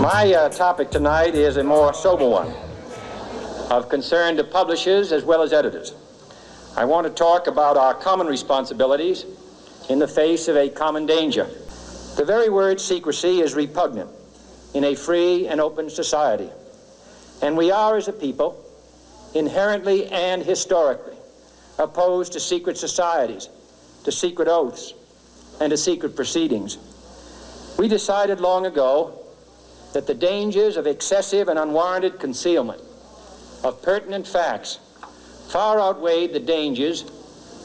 My topic tonight is a more sober one, of concern to publishers as well as editors. I want to talk about our common responsibilities in the face of a common danger. The very word secrecy is repugnant in a free and open society, and we are, as a people, inherently and historically opposed to secret societies, to secret oaths, and to secret proceedings. We decided long ago that the dangers of excessive and unwarranted concealment of pertinent facts far outweighed the dangers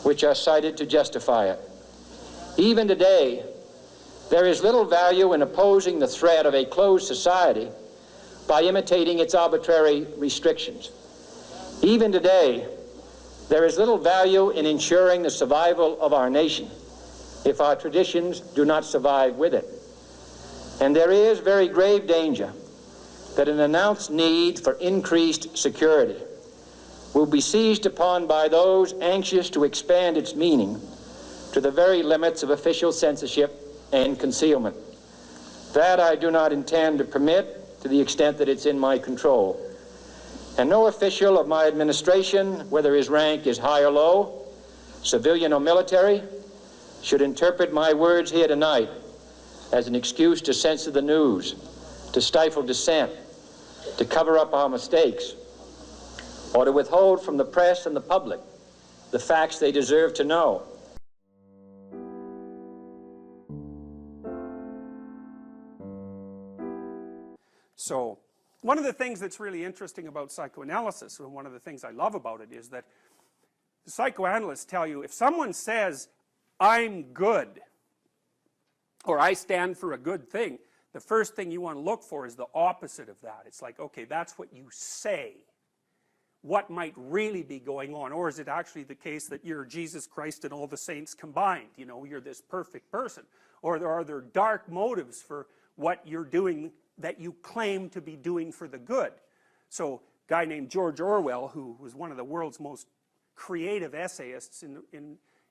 which are cited to justify it. Even today, there is little value in opposing the threat of a closed society by imitating its arbitrary restrictions. Even today, there is little value in ensuring the survival of our nation if our traditions do not survive with it. And there is very grave danger that an announced need for increased security will be seized upon by those anxious to expand its meaning to the very limits of official censorship and concealment. That I do not intend to permit to the extent that it's in my control. And no official of my administration, whether his rank is high or low, civilian or military, should interpret my words here tonight as an excuse to censor the news, to stifle dissent, to cover up our mistakes, or to withhold from the press and the public the facts they deserve to know. So, one of the things that's really interesting about psychoanalysis, and one of the things I love about it, is that the psychoanalysts tell you, if someone says, I'm good, or I stand for a good thing, the first thing you want to look for is the opposite of that. It's like, okay, that's what you say. What might really be going on? Or is it actually the case that you're Jesus Christ and all the saints combined? You know, you're this perfect person. Or are there dark motives for what you're doing that you claim to be doing for the good? So, a guy named George Orwell, who was one of the world's most creative essayists in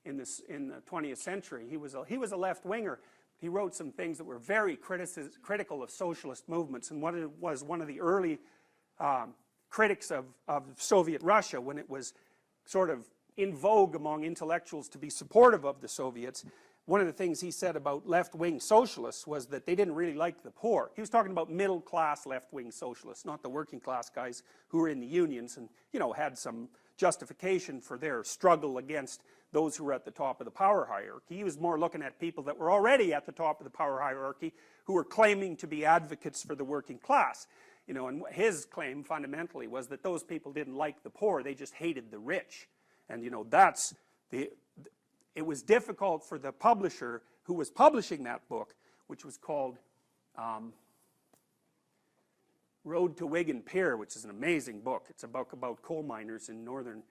the 20th century, he was a left-winger. He wrote some things that were very critical of socialist movements, and was one of the early critics of Soviet Russia when it was sort of in vogue among intellectuals to be supportive of the Soviets. One of the things he said about left-wing socialists was that they didn't really like the poor. He was talking about middle-class left-wing socialists, not the working-class guys who were in the unions and, you know, had some justification for their struggle against those who were at the top of the power hierarchy. He was more looking at people that were already at the top of the power hierarchy who were claiming to be advocates for the working class. You know, and his claim fundamentally was that those people didn't like the poor, they just hated the rich. And, you know, it was difficult for the publisher who was publishing that book, which was called Road to Wigan Pier, which is an amazing book. It's a book about coal miners in northern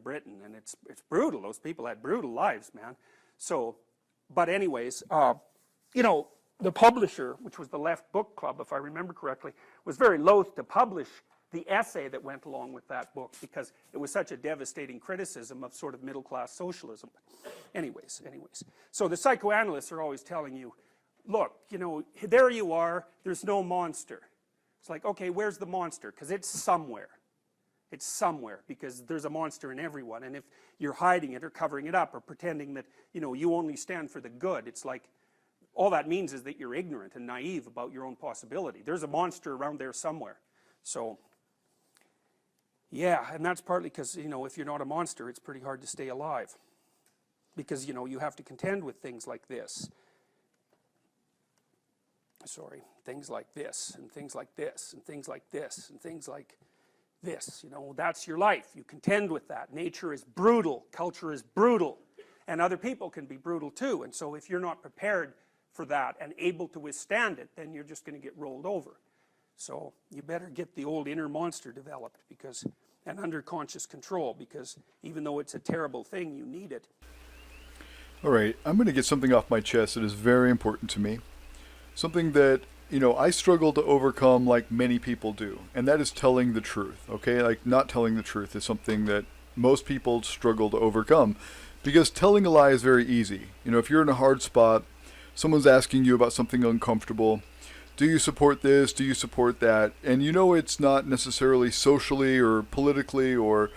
Britain, and it's brutal. Those people had brutal lives, man. So, but anyways, you know, the publisher, which was the Left Book Club, if I remember correctly, was very loath to publish the essay that went along with that book because it was such a devastating criticism of sort of middle-class socialism. Anyways, so the psychoanalysts are always telling you, look, you know, there you are, there's no monster. It's like, okay, where's the monster? Because it's somewhere. It's somewhere, because there's a monster in everyone, and if you're hiding it or covering it up or pretending that, you know, you only stand for the good, it's like, all that means is that you're ignorant and naive about your own possibility. There's a monster around there somewhere. So, yeah, and that's partly because, you know, if you're not a monster, it's pretty hard to stay alive. Because, you know, you have to contend with things like this. Sorry, things like this, and things like this, and things like this, and things like this. You know, that's your life. You contend with that. Nature is brutal. Culture is brutal. And other people can be brutal too. And so if you're not prepared for that and able to withstand it, then you're just going to get rolled over. So you better get the old inner monster developed, because, and under conscious control, because even though it's a terrible thing, you need it. All right, I'm going to get something off my chest that is very important to me. Something that, you know, I struggle to overcome like many people do, and that is telling the truth, okay? Like, not telling the truth is something that most people struggle to overcome, because telling a lie is very easy. You know, if you're in a hard spot, someone's asking you about something uncomfortable, do you support this? Do you support that? And it's not necessarily socially or politically or,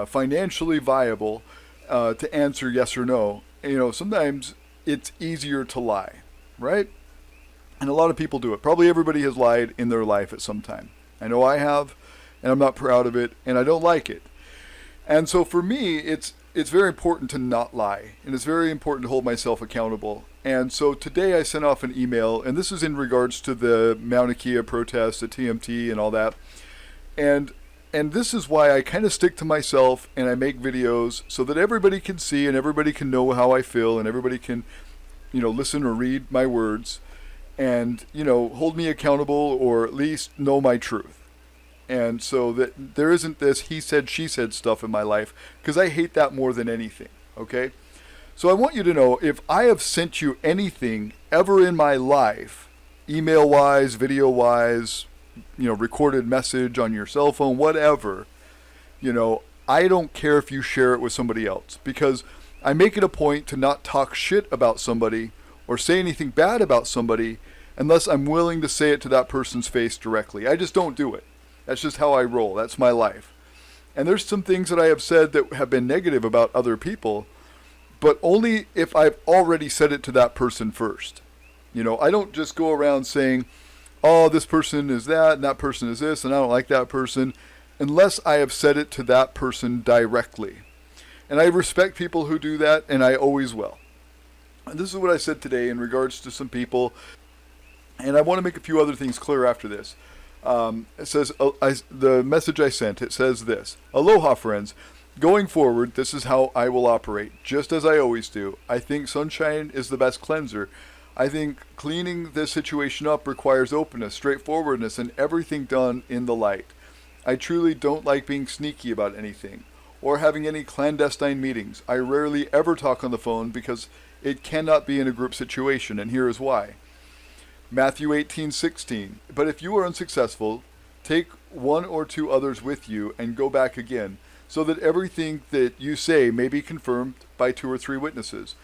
financially viable to answer yes or no. Sometimes it's easier to lie, right? And a lot of people do it. Probably everybody has lied in their life at some time. I know I have, and I'm not proud of it, and I don't like it. And so for me, it's very important to not lie, and it's very important to hold myself accountable. And so today I sent off an email, and this is in regards to the Mauna Kea protest, the TMT, and all that. And this is why I kind of stick to myself, and I make videos so that everybody can see and everybody can know how I feel, and everybody can, listen or read my words, and hold me accountable, or at least know my truth. And so that there isn't this he said, she said stuff in my life, because I hate that more than anything, okay? So I want you to know, if I have sent you anything ever in my life, email-wise, video-wise, recorded message on your cell phone, whatever, I don't care if you share it with somebody else, because I make it a point to not talk shit about somebody or say anything bad about somebody unless I'm willing to say it to that person's face directly. I just don't do it. That's just how I roll. That's my life. And there's some things that I have said that have been negative about other people, but only if I've already said it to that person first. I don't just go around saying, oh, this person is that, and that person is this, and I don't like that person, unless I have said it to that person directly. And I respect people who do that, and I always will. And this is what I said today in regards to some people, and I want to make a few other things clear after this. It says, the message I sent, it says this: Aloha, friends. Going forward, this is how I will operate, just as I always do. I think sunshine is the best cleanser. I think cleaning this situation up requires openness, straightforwardness, and everything done in the light. I truly don't like being sneaky about anything, or having any clandestine meetings. I rarely ever talk on the phone because it cannot be in a group situation, and here is why. Matthew 18:16. But if you are unsuccessful, take one or two others with you and go back again, so that everything that you say may be confirmed by 2 or 3 witnesses.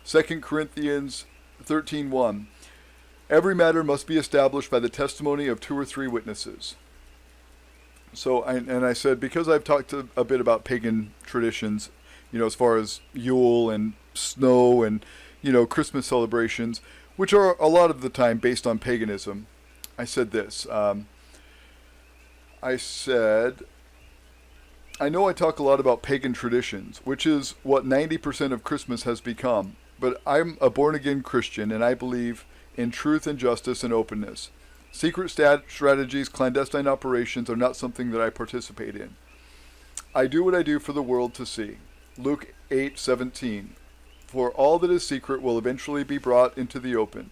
2 Corinthians 13:1. Every matter must be established by the testimony of 2 or 3 witnesses. So, I said, because I've talked a bit about pagan traditions, as far as Yule and snow and, Christmas celebrations, which are a lot of the time based on paganism, I said this. I said, I know I talk a lot about pagan traditions, which is what 90% of Christmas has become, but I'm a born-again Christian, and I believe in truth and justice and openness. Secret strategies, clandestine operations are not something that I participate in. I do what I do for the world to see. Luke 8:17. For all that is secret will eventually be brought into the open,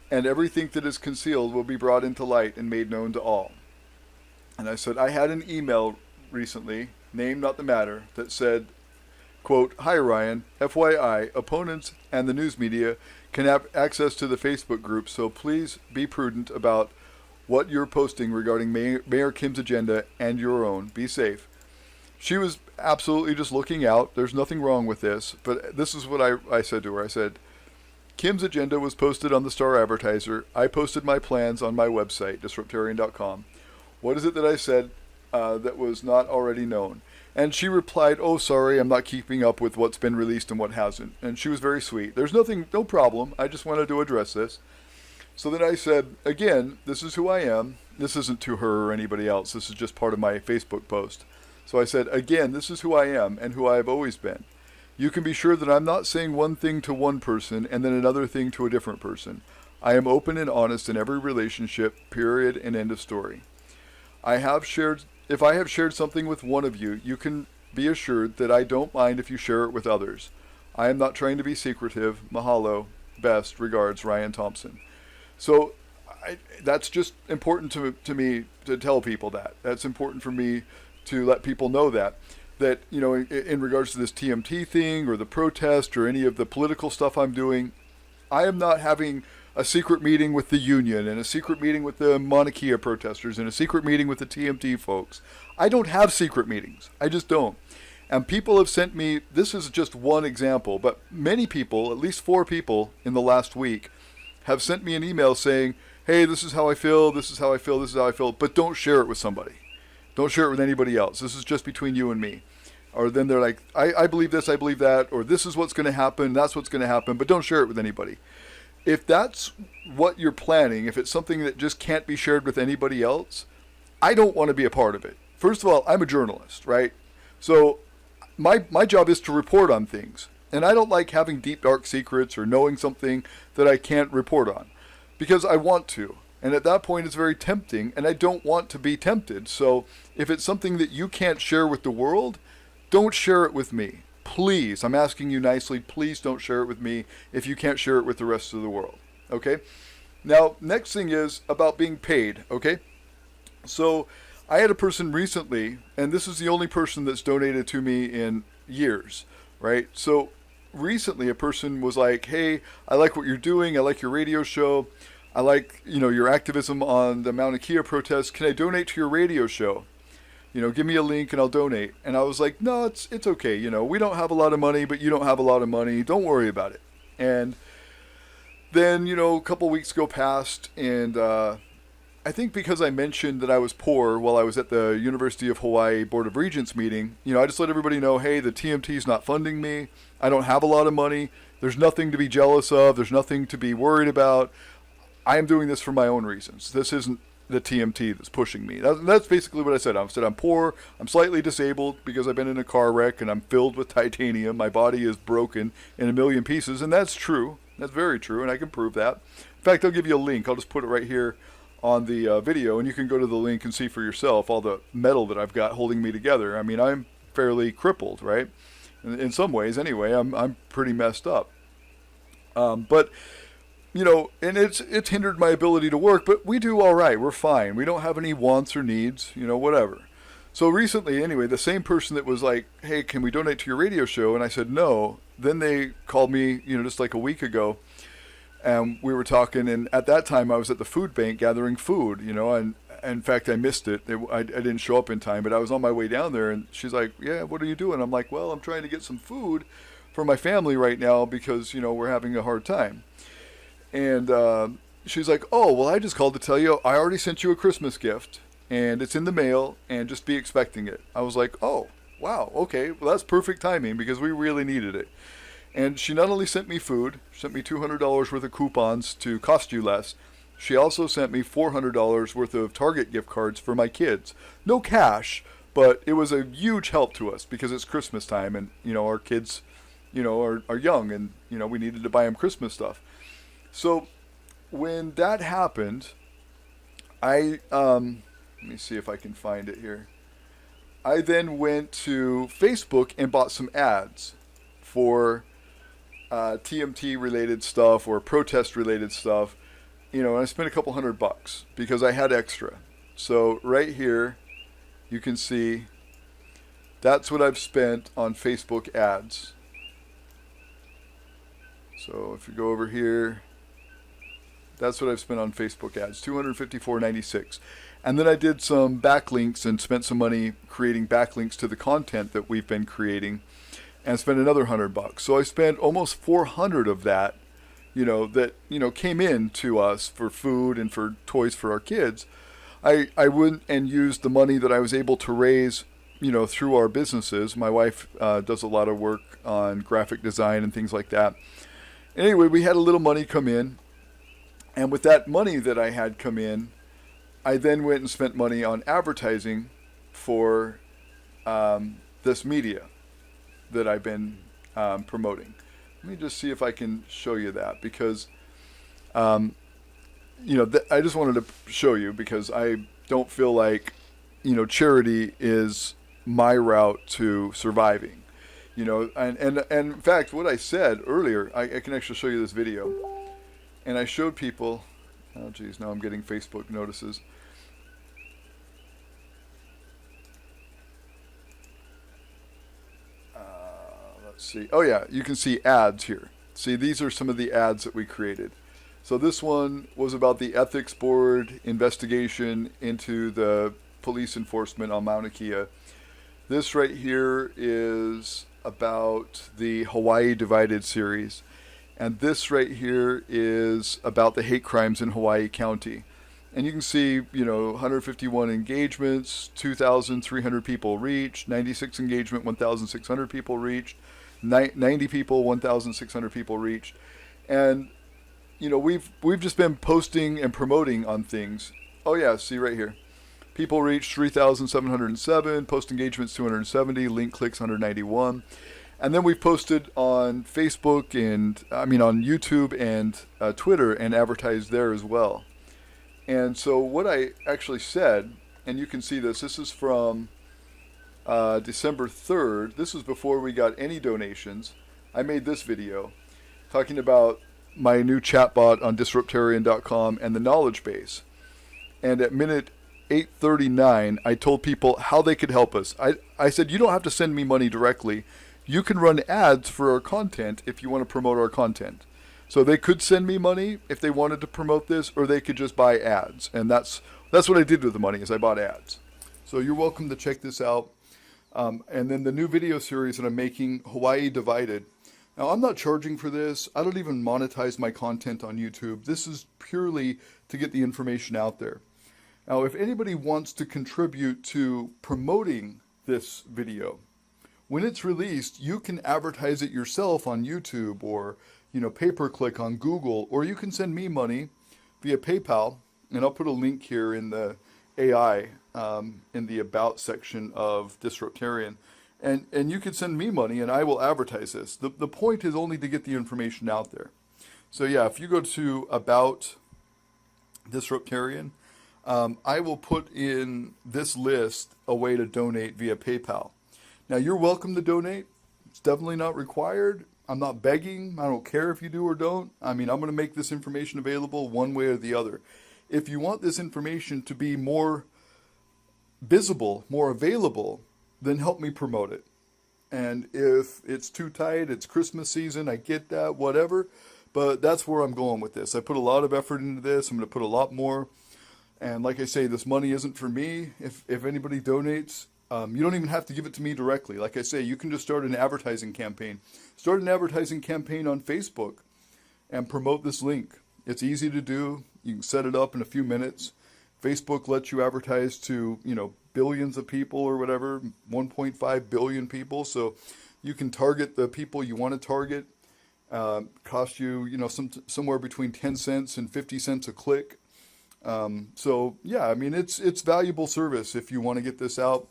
and everything that is concealed will be brought into light and made known to all. And I said, I had an email recently, name not the matter, that said, quote, Hi Ryan, FYI, opponents and the news media can have access to the Facebook group, so please be prudent about what you're posting regarding Mayor Kim's agenda and your own. Be safe. She was absolutely just looking out. There's nothing wrong with this, but this is what I said to her. I said, Kim's agenda was posted on the Star Advertiser. I posted my plans on my website, disruptarian.com. What is it that I said that was not already known? And she replied, oh, sorry, I'm not keeping up with what's been released and what hasn't. And she was very sweet. There's no problem. I just wanted to address this. So then I said, again, this is who I am. This isn't to her or anybody else. This is just part of my Facebook post. So I said, again, this is who I am and who I have always been. You can be sure that I'm not saying one thing to one person and then another thing to a different person. I am open and honest in every relationship, period, and end of story. If I have shared something with one of you, you can be assured that I don't mind if you share it with others. I am not trying to be secretive. Mahalo. Best regards, Ryan Thompson. So that's just important to me to tell people that. That's important for me to let people know that, in regards to this TMT thing or the protest or any of the political stuff I'm doing, I am not having a secret meeting with the union and a secret meeting with the Mauna Kea protesters and a secret meeting with the TMT folks. I don't have secret meetings. I just don't. And people have sent me, this is just one example, but many people, at least 4 people in the last week, have sent me an email saying, hey, this is how I feel, this is how I feel, this is how I feel, but don't share it with somebody. Don't share it with anybody else. This is just between you and me. Or then they're like, I believe this, I believe that, or this is what's going to happen, that's what's going to happen, but don't share it with anybody. If that's what you're planning, if it's something that just can't be shared with anybody else, I don't want to be a part of it. First of all, I'm a journalist, right? So my job is to report on things. And I don't like having deep, dark secrets or knowing something that I can't report on. Because I want to. And at that point, it's very tempting, and I don't want to be tempted. So if it's something that you can't share with the world, don't share it with me. Please, I'm asking you nicely, please don't share it with me if you can't share it with the rest of the world. Okay? Now, next thing is about being paid. Okay? So I had a person recently, and this is the only person that's donated to me in years, right? So recently a person was like, hey, I like what you're doing. I like your radio show. I like, your activism on the Mauna Kea protests. Can I donate to your radio show? Give me a link and I'll donate. And I was like, no, it's okay. We don't have a lot of money, but you don't have a lot of money. Don't worry about it. And then, a couple weeks go past, and I think because I mentioned that I was poor while I was at the University of Hawaii Board of Regents meeting, I just let everybody know, hey, the TMT's not funding me. I don't have a lot of money. There's nothing to be jealous of. There's nothing to be worried about. I am doing this for my own reasons. This isn't the TMT that's pushing me. That's basically what I said. I said I'm poor, I'm slightly disabled because I've been in a car wreck and I'm filled with titanium. My body is broken in a million pieces, and that's true. That's very true, and I can prove that. In fact, I'll give you a link. I'll just put it right here on the video, and you can go to the link and see for yourself all the metal that I've got holding me together. I mean, I'm fairly crippled, right? In some ways, anyway. I'm pretty messed up. But and it's hindered my ability to work, but we do all right. We're fine. We don't have any wants or needs, whatever. So recently, anyway, the same person that was like, hey, can we donate to your radio show? And I said, no. Then they called me, just like a week ago, and we were talking, and at that time I was at the food bank gathering food, and in fact, I missed it. I didn't show up in time, but I was on my way down there, and she's like, yeah, what are you doing? I'm like, well, I'm trying to get some food for my family right now because, we're having a hard time. And she's like, oh, well, I just called to tell you I already sent you a Christmas gift, and it's in the mail, and just be expecting it. I was like, oh, wow, okay, well, that's perfect timing because we really needed it. And she not only sent me food, she sent me $200 worth of coupons to cost you less. She also sent me $400 worth of Target gift cards for my kids. No cash, but it was a huge help to us because it's Christmas time, and, our kids, are young, and, we needed to buy them Christmas stuff. So when that happened, let me see if I can find it here. I then went to Facebook and bought some ads for TMT related stuff or protest related stuff, and I spent a couple $100 because I had extra. So right here, you can see that's what I've spent on Facebook ads. So if you go over here, that's what I've spent on Facebook ads, $254.96. And then I did some backlinks and spent some money creating backlinks to the content that we've been creating, and spent another $100. So I spent almost 400 of that, that came in to us for food and for toys for our kids. I went and used the money that I was able to raise, through our businesses. My wife does a lot of work on graphic design and things like that. Anyway, we had a little money come in. And with that money that I had come in, I then went and spent money on advertising for this media that I've been promoting. Let me just see if I can show you that because, I just wanted to show you because I don't feel like, charity is my route to surviving. And in fact, what I said earlier, I can actually show you this video. And I showed people, oh geez, now I'm getting Facebook notices. Let's see. Oh yeah, you can see ads here. See, these are some of the ads that we created. So this one was about the ethics board investigation into the police enforcement on Mauna Kea. This right here is about the Hawaii Divided series. And this right here is about the hate crimes in Hawaii County. And you can see, 151 engagements, 2,300 people reached, 96 engagement, 1,600 people reached, 90 people, 1,600 people reached. And, we've just been posting and promoting on things. Oh yeah, see right here. People reached 3,707, post engagements 270, link clicks 191. And then we've posted on Facebook on YouTube and Twitter and advertised there as well. And so what I actually said, and you can see this is from December 3rd. This was before we got any donations. I made this video talking about my new chatbot on disruptarian.com and the knowledge base. And at minute 8:39, I told people how they could help us. I said, you don't have to send me money directly. You can run ads for our content if you want to promote our content. So they could send me money if they wanted to promote this, or they could just buy ads. And that's what I did with the money, is I bought ads. So you're welcome to check this out. And then the new video series that I'm making, Hawaii Divided. Now, I'm not charging for this. I don't even monetize my content on YouTube. This is purely to get the information out there. Now, if anybody wants to contribute to promoting this video, when it's released, you can advertise it yourself on YouTube or, pay-per-click on Google, or you can send me money via PayPal, and I'll put a link here in the AI, in the About section of Disruptarian, and you can send me money and I will advertise this. The point is only to get the information out there. So yeah, if you go to About Disruptarian, I will put in this list a way to donate via PayPal. Now, you're welcome to donate. It's definitely not required. I'm not begging. I don't care if you do or don't. I'm going to make this information available one way or the other. If you want this information to be more visible, more available, then help me promote it. And if it's too tight, it's Christmas season, I get that, whatever. But that's where I'm going with this. I put a lot of effort into this. I'm going to put a lot more. And like I say, this money isn't for me. If anybody donates, you don't even have to give it to me directly. Like I say, you can just start an advertising campaign. Start an advertising campaign on Facebook and promote this link. It's easy to do. You can set it up in a few minutes. Facebook lets you advertise to, billions of people or whatever, 1.5 billion people. So you can target the people you want to target. Cost you, somewhere between 10 cents and 50 cents a click. So yeah, it's valuable service if you want to get this out.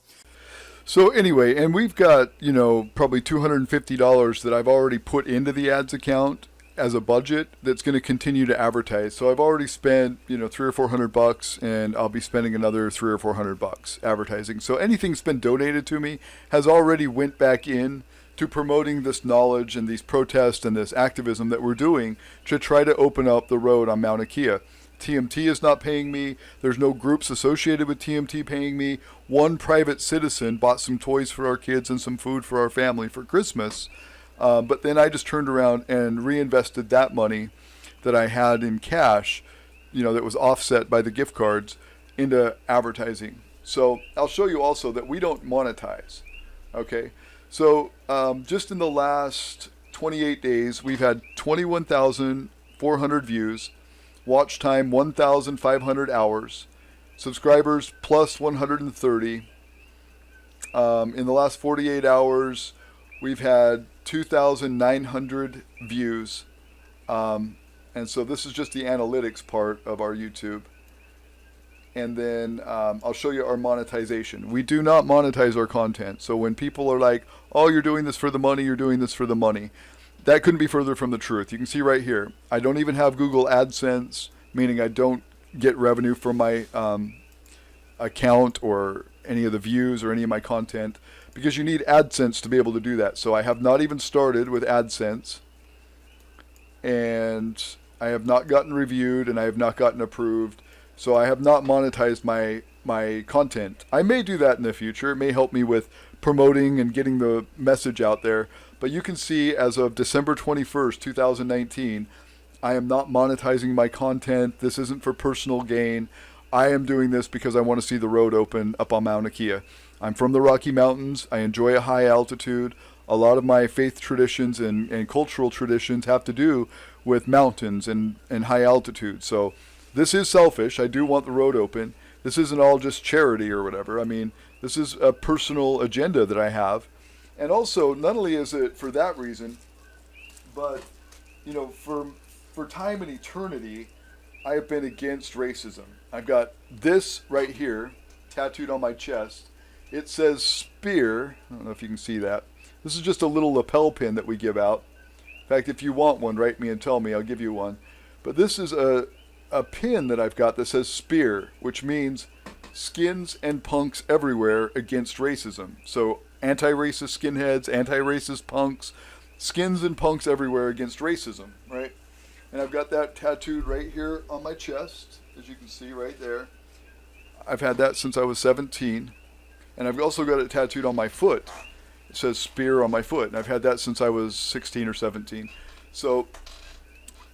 So anyway, and we've got, probably $250 that I've already put into the ads account as a budget that's going to continue to advertise. So I've already spent, $300 or $400, and I'll be spending another $300 or $400 advertising. So anything that's been donated to me has already went back in to promoting this knowledge and these protests and this activism that we're doing to try to open up the road on Mauna Kea. TMT is not paying me. There's no groups associated with TMT paying me. One private citizen bought some toys for our kids and some food for our family for Christmas. But then I just turned around and reinvested that money that I had in cash, that was offset by the gift cards, into advertising. So I'll show you also that we don't monetize. Okay. So just in the last 28 days, we've had 21,400 views. Watch time 1,500 hours, subscribers plus 130. In the last 48 hours, we've had 2,900 views. And so this is just the analytics part of our YouTube. And then I'll show you our monetization. We do not monetize our content. So when people are like, oh, you're doing this for the money, you're doing this for the money, that couldn't be further from the truth. You can see right here, I don't even have Google AdSense, meaning I don't get revenue from my account or any of the views or any of my content, because you need AdSense to be able to do that. So I have not even started with AdSense, and I have not gotten reviewed, and I have not gotten approved. So I have not monetized my content. I may do that in the future. It may help me with promoting and getting the message out there. But you can see as of December 21st, 2019, I am not monetizing my content. This isn't for personal gain. I am doing this because I want to see the road open up on Mauna Kea. I'm from the Rocky Mountains. I enjoy a high altitude. A lot of my faith traditions and cultural traditions have to do with mountains and high altitude. So this is selfish. I do want the road open. This isn't all just charity or whatever. I mean, this is a personal agenda that I have. And also, not only is it for that reason, but, you know, for time and eternity, I have been against racism. I've got this right here, tattooed on my chest. It says spear. I don't know if you can see that. This is just a little lapel pin that we give out. In fact, if you want one, write me and tell me. I'll give you one. But this is a pin that I've got that says spear, which means skins and punks everywhere against racism. So anti-racist skinheads, anti-racist punks, skins and punks everywhere against racism, right? And I've got that tattooed right here on my chest, as you can see right there. I've had that since I was 17. And I've also got it tattooed on my foot. It says spear on my foot. And I've had that since I was 16 or 17. So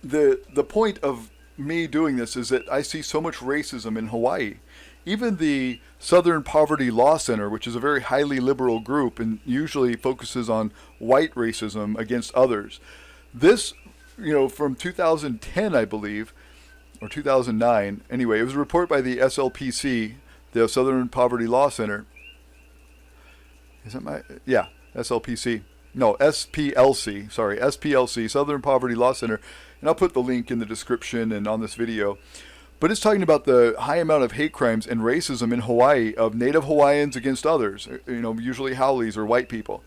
the point of me doing this is that I see so much racism in Hawaii. Even the Southern Poverty Law Center, which is a very highly liberal group and usually focuses on white racism against others. This, you know, from 2010, I believe, or 2009. Anyway, it was a report by the SLPC, the Southern Poverty Law Center. Is that my, yeah, SLPC. No, SPLC, sorry, SPLC, Southern Poverty Law Center. And I'll put the link in the description and on this video. But it's talking about the high amount of hate crimes and racism in Hawaii of Native Hawaiians against others, you know, usually haoles or white people.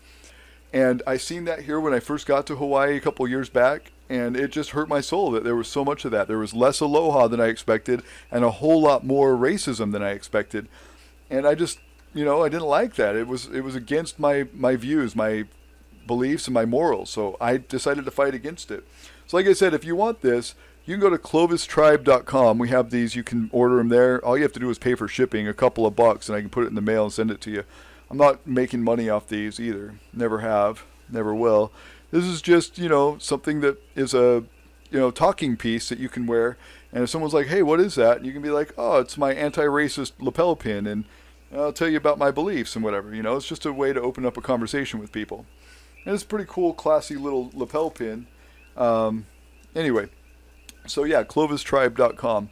And I seen that here when I first got to Hawaii a couple years back, and it just hurt my soul that there was so much of that. There was less aloha than I expected and a whole lot more racism than I expected. And I just, you know, I didn't like that. It was against my views, my beliefs, and my morals. So I decided to fight against it. So like I said, if you want this, you can go to clovistribe.com. We have these. You can order them there. All you have to do is pay for shipping, a couple of bucks, and I can put it in the mail and send it to you. I'm not making money off these either. Never have. Never will. This is just, you know, something that is a, you know, talking piece that you can wear. And if someone's like, hey, what is that? And you can be like, oh, it's my anti-racist lapel pin. And I'll tell you about my beliefs and whatever. You know, it's just a way to open up a conversation with people. And it's a pretty cool, classy little lapel pin. Anyway. So yeah, clovistribe.com.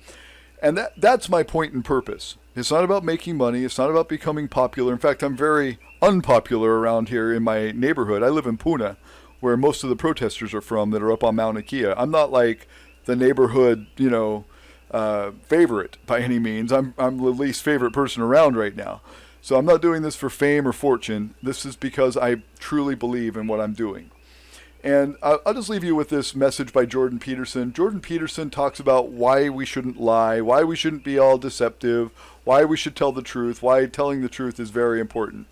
And that's my point and purpose. It's not about making money. It's not about becoming popular. In fact, I'm very unpopular around here in my neighborhood. I live in Puna, where most of the protesters are from that are up on Mauna Kea. I'm not like the neighborhood, you know, favorite by any means. I'm the least favorite person around right now. So I'm not doing this for fame or fortune. This is because I truly believe in what I'm doing. And I'll just leave you with this message by Jordan Peterson. Jordan Peterson talks about why we shouldn't lie, why we shouldn't be all deceptive, why we should tell the truth, why telling the truth is very important.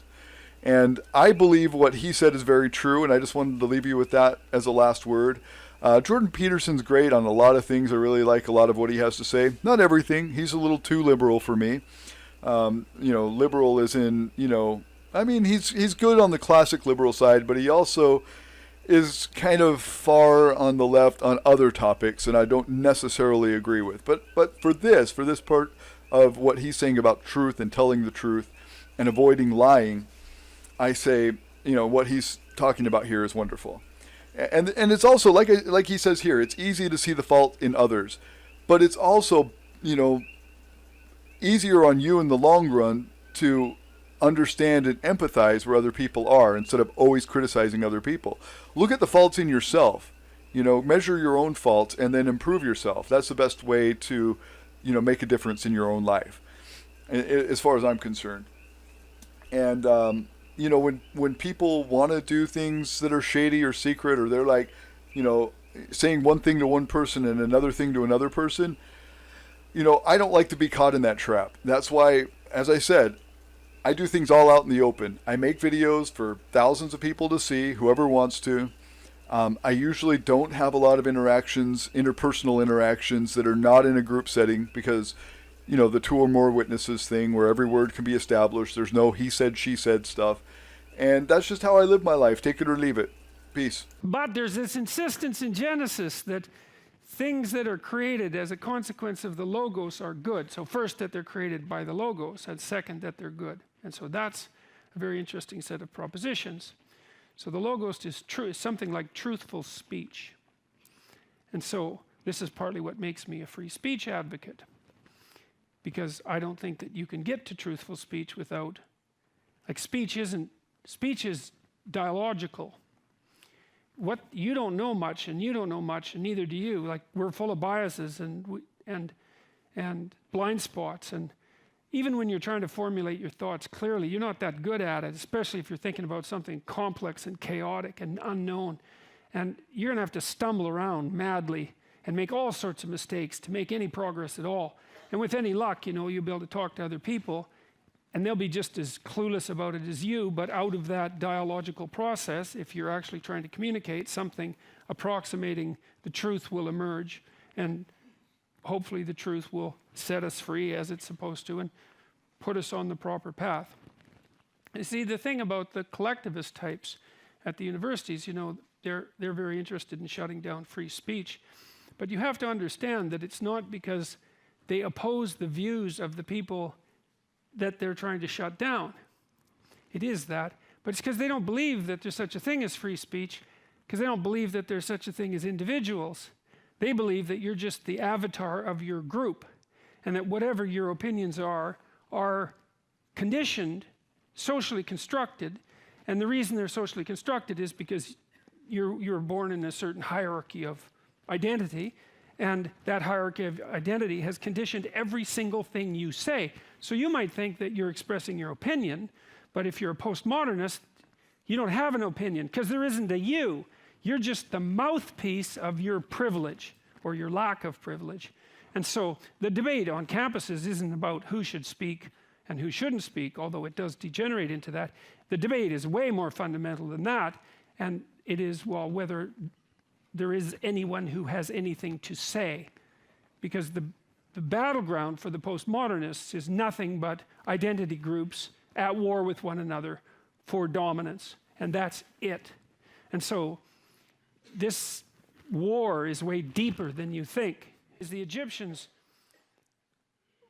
And I believe what he said is very true, and I just wanted to leave you with that as a last word. Jordan Peterson's great on a lot of things. I really like a lot of what he has to say. Not everything. He's a little too liberal for me. You know, liberal is in, you know, I mean, he's good on the classic liberal side, but he also is kind of far on the left on other topics, and I don't necessarily agree with. But for this part of what he's saying about truth and telling the truth and avoiding lying, I say, you know, what he's talking about here is wonderful. And it's also, like he says here, it's easy to see the fault in others, but it's also, you know, easier on you in the long run to understand and empathize where other people are instead of always criticizing other people. Look at the faults in yourself. You know, measure your own faults and then improve yourself. That's the best way to, you know, make a difference in your own life, as far as I'm concerned. And, you know, when people want to do things that are shady or secret, or they're like, you know, saying one thing to one person and another thing to another person, you know, I don't like to be caught in that trap. That's why, as I said, I do things all out in the open. I make videos for thousands of people to see, whoever wants to. I usually don't have a lot of interactions, interpersonal interactions that are not in a group setting because, you know, the two or more witnesses thing where every word can be established. There's no he said, she said stuff. And that's just how I live my life. Take it or leave it. Peace. But there's this insistence in Genesis that things that are created as a consequence of the Logos are good. So first, that they're created by the Logos, and second, that they're good. And so that's a very interesting set of propositions. So the logos is something like truthful speech. And so this is partly what makes me a free speech advocate, because I don't think that you can get to truthful speech without, like, speech is dialogical. What you don't know much, and you don't know much, and neither do you. Like, we're full of biases and blind spots, and even when you're trying to formulate your thoughts clearly, you're not that good at it, especially if you're thinking about something complex and chaotic and unknown. And you're going to have to stumble around madly and make all sorts of mistakes to make any progress at all. And with any luck, you'll be able to talk to other people, and they'll be just as clueless about it as you, but out of that dialogical process, if you're actually trying to communicate something approximating the truth, will emerge, and hopefully the truth will set us free as it's supposed to and put us on the proper path. You see, the thing about the collectivist types at the universities, they're very interested in shutting down free speech, but you have to understand that it's not because they oppose the views of the people that they're trying to shut down. It is that, but it's because they don't believe that there's such a thing as free speech, because they don't believe that there's such a thing as individuals. They believe that you're just the avatar of your group, and that whatever your opinions are conditioned, socially constructed, and the reason they're socially constructed is because you're born in a certain hierarchy of identity, and that hierarchy of identity has conditioned every single thing you say. So you might think that you're expressing your opinion, but if you're a postmodernist, you don't have an opinion, because there isn't a you. You're just the mouthpiece of your privilege, or your lack of privilege. And so the debate on campuses isn't about who should speak and who shouldn't speak, although it does degenerate into that. The debate is way more fundamental than that, and it is, well, whether there is anyone who has anything to say, because the battleground for the postmodernists is nothing but identity groups at war with one another for dominance, and that's it. And so this war is way deeper than you think. Is the Egyptians,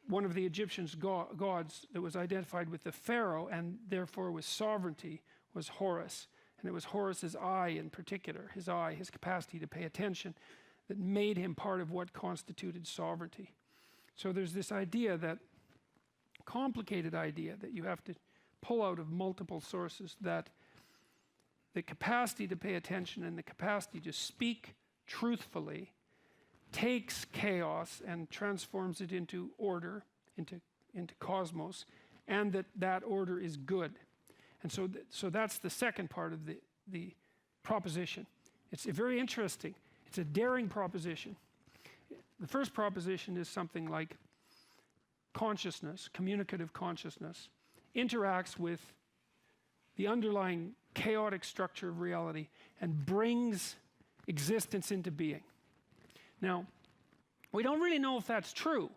one of the Egyptians' gods that was identified with the pharaoh and therefore with sovereignty was Horus. And it was Horus's eye in particular, his eye, his capacity to pay attention, that made him part of what constituted sovereignty. So there's this idea, that complicated idea, that you have to pull out of multiple sources, that the capacity to pay attention and the capacity to speak truthfully takes chaos and transforms it into order, into cosmos, and that order is good. And so that's the second part of the proposition. It's very interesting. It's a daring proposition. The first proposition is something like consciousness, communicative consciousness, interacts with the underlying chaotic structure of reality and brings existence into being. Now, we don't really know if that's true.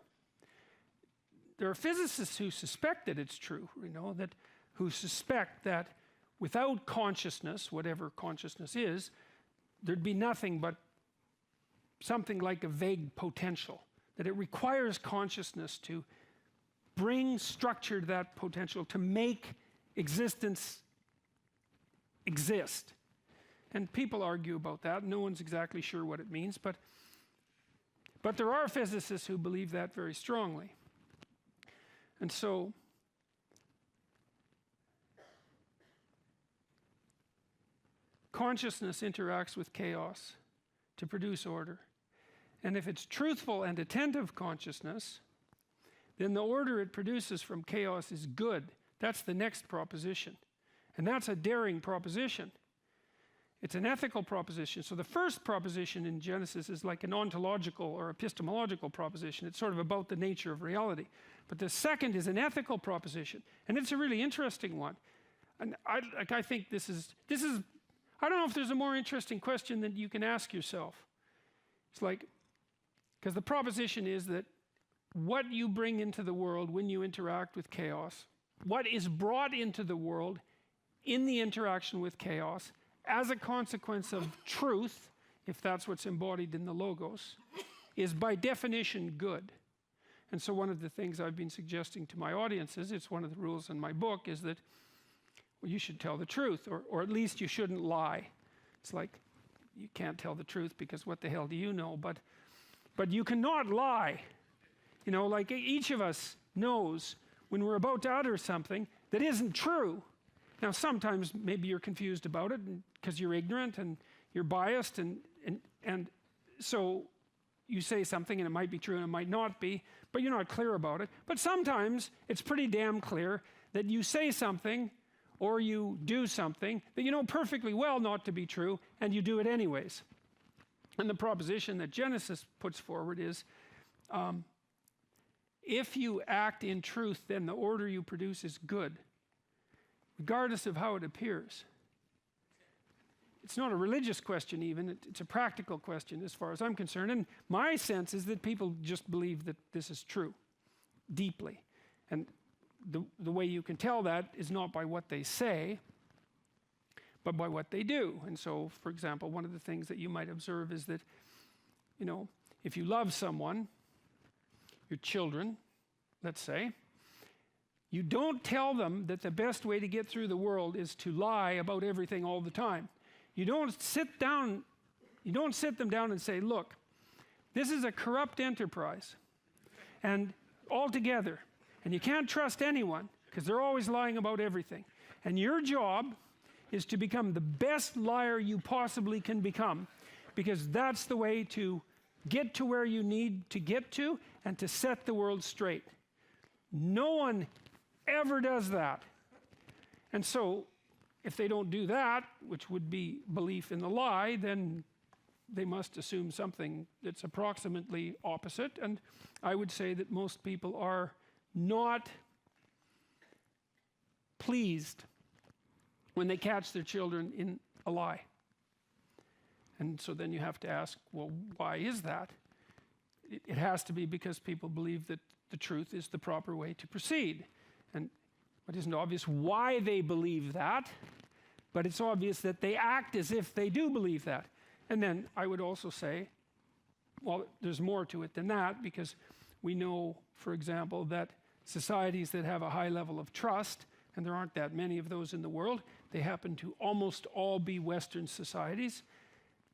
There are physicists who suspect that it's true, who suspect that without consciousness, whatever consciousness is, there'd be nothing but something like a vague potential, that it requires consciousness to bring structure to that potential, to make existence exist. And people argue about that. No one's exactly sure what it means, but there are physicists who believe that very strongly. And so consciousness interacts with chaos to produce order. And if it's truthful and attentive consciousness, then the order it produces from chaos is good. That's the next proposition. And that's a daring proposition. It's an ethical proposition. So the first proposition in Genesis is like an ontological or epistemological proposition. It's sort of about the nature of reality. But the second is an ethical proposition. And it's a really interesting one. And I think this is, I don't know if there's a more interesting question that you can ask yourself. It's like, because the proposition is that what you bring into the world when you interact with chaos, what is brought into the world in the interaction with chaos as a consequence of truth, if that's what's embodied in the logos, is by definition good. And so one of the things I've been suggesting to my audiences, it's one of the rules in my book, is that well, you should tell the truth, or at least you shouldn't lie. It's like, you can't tell the truth because what the hell do you know? But you cannot lie. You know, like each of us knows when we're about to utter something that isn't true. Now, sometimes maybe you're confused about it because you're ignorant and you're biased, and so you say something and it might be true and it might not be, but you're not clear about it. But sometimes it's pretty damn clear that you say something or you do something that you know perfectly well not to be true, and you do it anyways. And the proposition that Genesis puts forward is, if you act in truth, then the order you produce is good, regardless of how it appears. It's not a religious question even, it's a practical question as far as I'm concerned. And my sense is that people just believe that this is true, deeply. And the way you can tell that is not by what they say, but by what they do. And so, for example, one of the things that you might observe is that, you know, if you love someone, your children, let's say, you don't tell them that the best way to get through the world is to lie about everything all the time. You don't sit them down and say, look, this is a corrupt enterprise, and altogether, and you can't trust anyone because they're always lying about everything. And your job is to become the best liar you possibly can become, because that's the way to get to where you need to get to and to set the world straight. No one ever does that. And so, if they don't do that, which would be belief in the lie, then they must assume something that's approximately opposite. And I would say that most people are not pleased when they catch their children in a lie. And so then you have to ask, well, why is that? It has to be because people believe that the truth is the proper way to proceed. And it isn't obvious why they believe that, but it's obvious that they act as if they do believe that. And then I would also say, well, there's more to it than that, because we know, for example, that societies that have a high level of trust, and there aren't that many of those in the world, they happen to almost all be Western societies,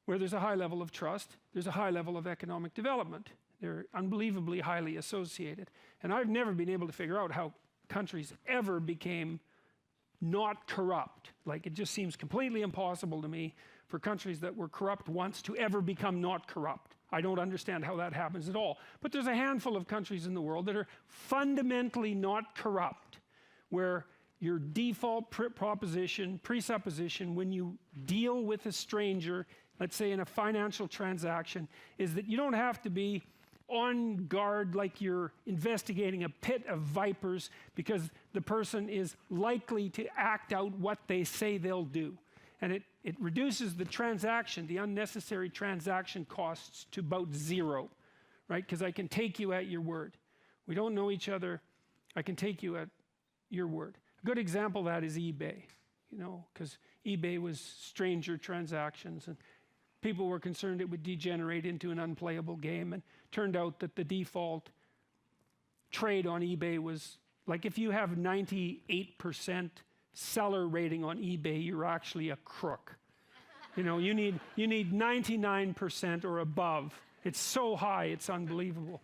where there's a high level of trust, there's a high level of economic development. They're unbelievably highly associated. And I've never been able to figure out how countries ever became not corrupt. Like, it just seems completely impossible to me for countries that were corrupt once to ever become not corrupt. I don't understand how that happens at all. But there's a handful of countries in the world that are fundamentally not corrupt, where your default presupposition when you deal with a stranger, let's say in a financial transaction, is that you don't have to be on guard like you're investigating a pit of vipers, because the person is likely to act out what they say they'll do. And it reduces the transaction, the unnecessary transaction costs, to about zero, right? Because I can take you at your word. We don't know each other. I can take you at your word. A good example of that is eBay, you know, because eBay was stranger transactions, and people were concerned it would degenerate into an unplayable game, and turned out that the default trade on eBay was, like, if you have 98% seller rating on eBay, you're actually a crook. You know, you need 99% or above. It's so high, it's unbelievable.